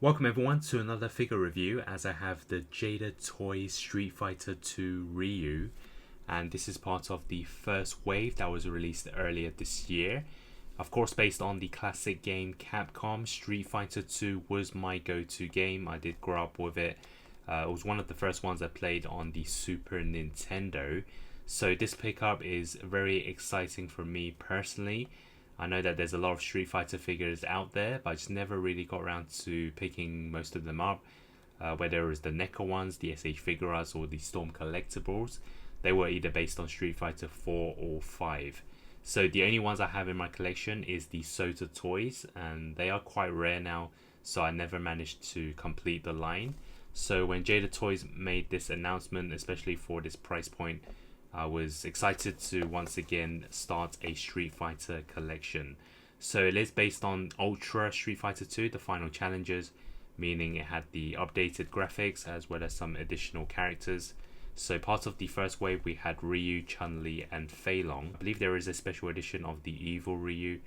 Welcome everyone to another figure review as I have the Jada Toys Street Fighter 2 Ryu, and this is part of the first wave that was released earlier this year. Of course, based on the classic game Capcom, Street Fighter 2 was my go-to game. I did grow up with it. It was one of the first ones I played on the Super Nintendo. So this pickup is very exciting for me personally. I know that there's a lot of Street Fighter figures out there, but I just never really got around to picking most of them up. Whether it was the NECA ones, the SH Figuras, or the Storm Collectibles, they were either based on Street Fighter 4 or 5. So the only ones I have in my collection is the Sota toys, and they are quite rare now, so I never managed to complete the line. So when Jada Toys made this announcement, especially for this price point, I was excited to once again start a Street Fighter collection. So it is based on Ultra Street Fighter 2, the final challenges, meaning it had the updated graphics as well as some additional characters. So part of the first wave we had Ryu, Chun-Li and Fei Long. I believe there is a special edition of the Evil Ryu,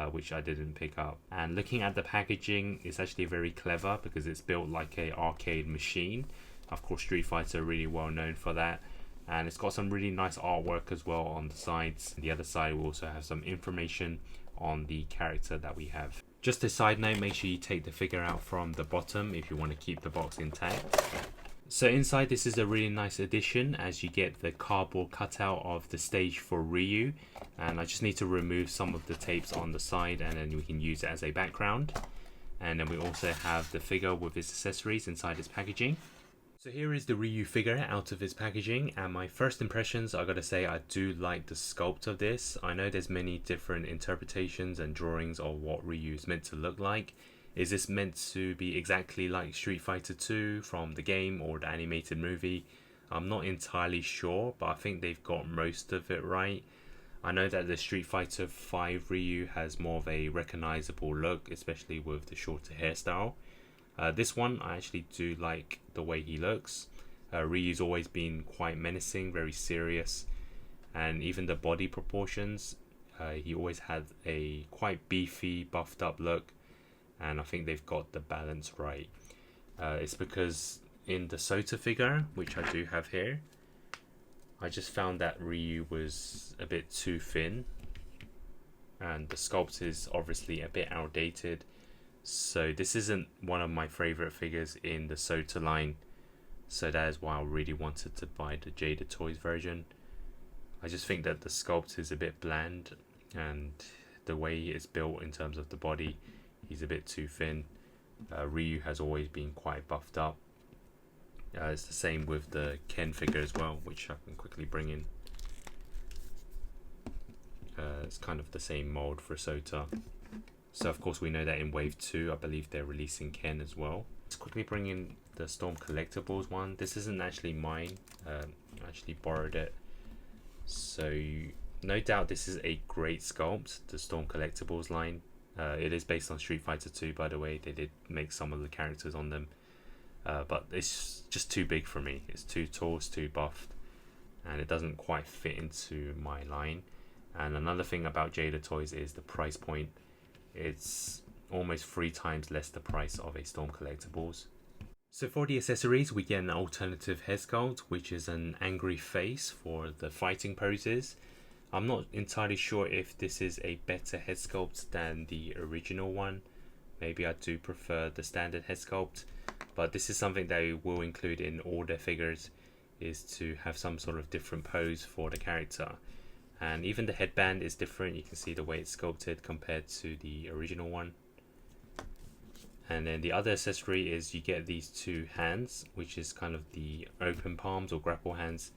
which I didn't pick up. And looking at the packaging, it's actually very clever because it's built like a arcade machine. Of course, Street Fighter really well known for that. And it's got some really nice artwork as well on the sides. The other side will also have some information on the character that we have. Just a side note, make sure you take the figure out from the bottom if you want to keep the box intact. So inside, this is a really nice addition as you get the cardboard cutout of the stage for Ryu, and I just need to remove some of the tapes on the side and then we can use it as a background. And then we also have the figure with its accessories inside its packaging. So here is the Ryu figure out of its packaging, and my first impressions, I gotta say I do like the sculpt of this. I know there's many different interpretations and drawings of what Ryu is meant to look like. Is this meant to be exactly like Street Fighter 2 from the game or the animated movie? I'm not entirely sure, but I think they've got most of it right. I know that the Street Fighter 5 Ryu has more of a recognizable look, especially with the shorter hairstyle. This one, I actually do like the way he looks. Ryu's always been quite menacing, very serious, and even the body proportions, he always had a quite beefy, buffed up look, and I think they've got the balance right. It's because in the Sota figure, which I do have here, I just found that Ryu was a bit too thin, and the sculpt is obviously a bit outdated. So this isn't one of my favorite figures in the Sota line, so that is why I really wanted to buy the Jada Toys version. I just think that the sculpt is a bit bland, and the way it's built in terms of the body, he's a bit too thin. Ryu has always been quite buffed up. It's the same with the Ken figure as well, which I can quickly bring in. It's kind of the same mold for Sota. So of course we know that in Wave 2, I believe they're releasing Ken as well. Let's quickly bring in the Storm Collectibles one. This isn't actually mine. I actually borrowed it. So no doubt this is a great sculpt, the Storm Collectibles line. It is based on Street Fighter 2, by the way. They did make some of the characters on them. But it's just too big for me. It's too tall, it's too buffed. And it doesn't quite fit into my line. And another thing about Jada Toys is the price point. It's almost 3 times less the price of a Storm Collectibles. So for the accessories, we get an alternative head sculpt, which is an angry face for the fighting poses. I'm not entirely sure if this is a better head sculpt than the original one. Maybe I do prefer the standard head sculpt, but this is something they will include in all their figures, is to have some sort of different pose for the character. And even the headband is different. You can see the way it's sculpted compared to the original one. And then the other accessory is you get these 2 hands, which is kind of the open palms or grapple hands,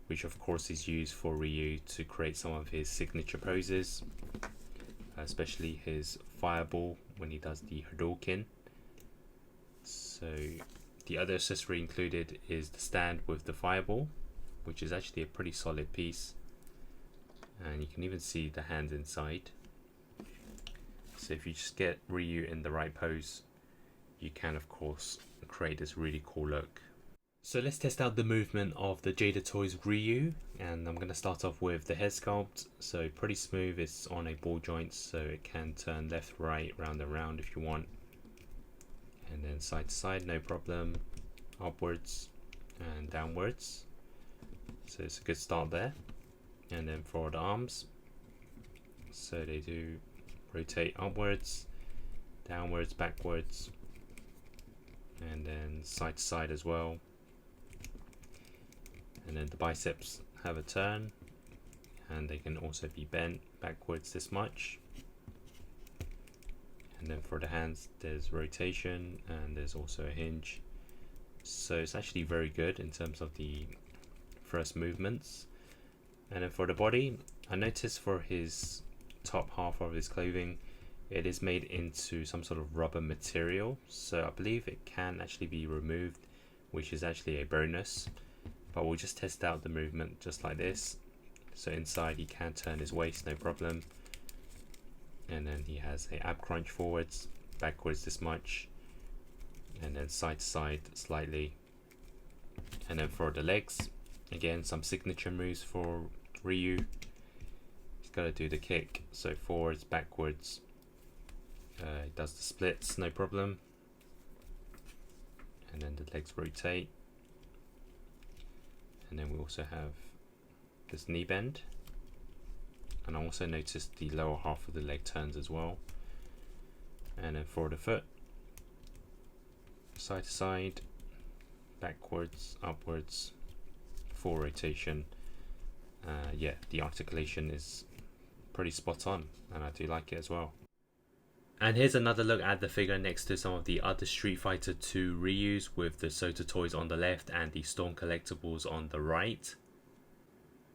which of course is used for Ryu to create some of his signature poses, especially his fireball when he does the Shoryuken. So the other accessory included is the stand with the fireball, which is actually a pretty solid piece. And you can even see the hands inside. So if you just get Ryu in the right pose, you can of course create this really cool look. So let's test out the movement of the Jada Toys Ryu, and I'm going to start off with the head sculpt. So pretty smooth, it's on a ball joint, so it can turn left, right, round and round if you want. and then side to side, no problem, upwards and downwards. So it's a good start there. And then for the arms, so they do rotate upwards, downwards, backwards, and then side to side as well. And then the biceps have a turn, and they can also be bent backwards this much. And then for the hands, there's rotation and there's also a hinge. So it's actually very good in terms of the first movements. And then for the body, I noticed for his top half of his clothing, it is made into some sort of rubber material. So I believe it can actually be removed, which is actually a bonus. But we'll just test out the movement just like this. So inside he can turn his waist, no problem. And then he has a ab crunch forwards, backwards this much, and then side to side slightly. And then for the legs, again some signature moves for Ryu. He's got to do the kick, so forwards, backwards. He does the splits, no problem. And then the legs rotate. And then we also have this knee bend. And I also noticed the lower half of the leg turns as well. And then for the foot, side to side, backwards, upwards, full rotation. Yeah, the articulation is pretty spot on, and I do like it as well. And here's another look at the figure next to some of the other Street Fighter 2 Ryus, with the Sota toys on the left and the Storm collectibles on the right.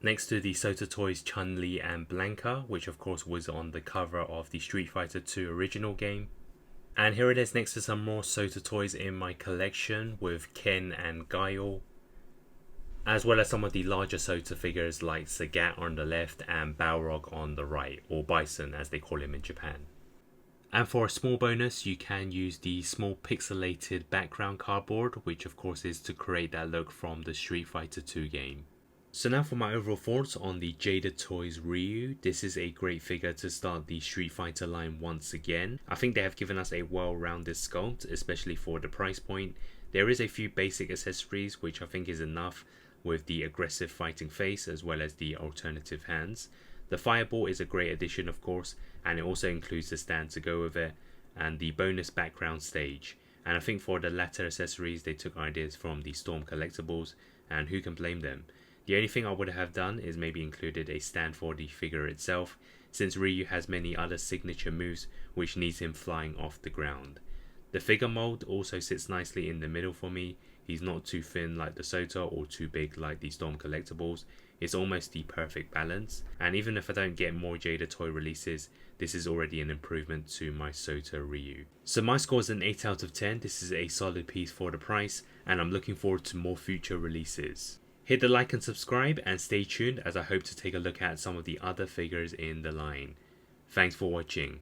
Next to the Sota toys, Chun-Li and Blanka, which of course was on the cover of the Street Fighter 2 original game. And here it is next to some more Sota toys in my collection, with Ken and Guile, as well as some of the larger Sota figures like Sagat on the left and Balrog on the right, or Bison as they call him in Japan. And for a small bonus, you can use the small pixelated background cardboard, which of course is to create that look from the Street Fighter 2 game. So now for my overall thoughts on the Jada Toys Ryu. This is a great figure to start the Street Fighter line once again. I think they have given us a well-rounded sculpt, especially for the price point. There is a few basic accessories which I think is enough, with the aggressive fighting face as well as the alternative hands. The fireball is a great addition of course, and it also includes the stand to go with it, and the bonus background stage. And I think for the latter accessories they took ideas from the Storm collectibles, and who can blame them. The only thing I would have done is maybe included a stand for the figure itself, since Ryu has many other signature moves which needs him flying off the ground. The figure mold also sits nicely in the middle for me. He's not too thin like the Sota or too big like the Storm collectibles. It's almost the perfect balance, and even if I don't get more Jada toy releases, this is already an improvement to my Sota Ryu. So my score is an 8 out of 10. This is a solid piece for the price, and I'm looking forward to more future releases. Hit the like and subscribe and stay tuned, as I hope to take a look at some of the other figures in the line. Thanks for watching.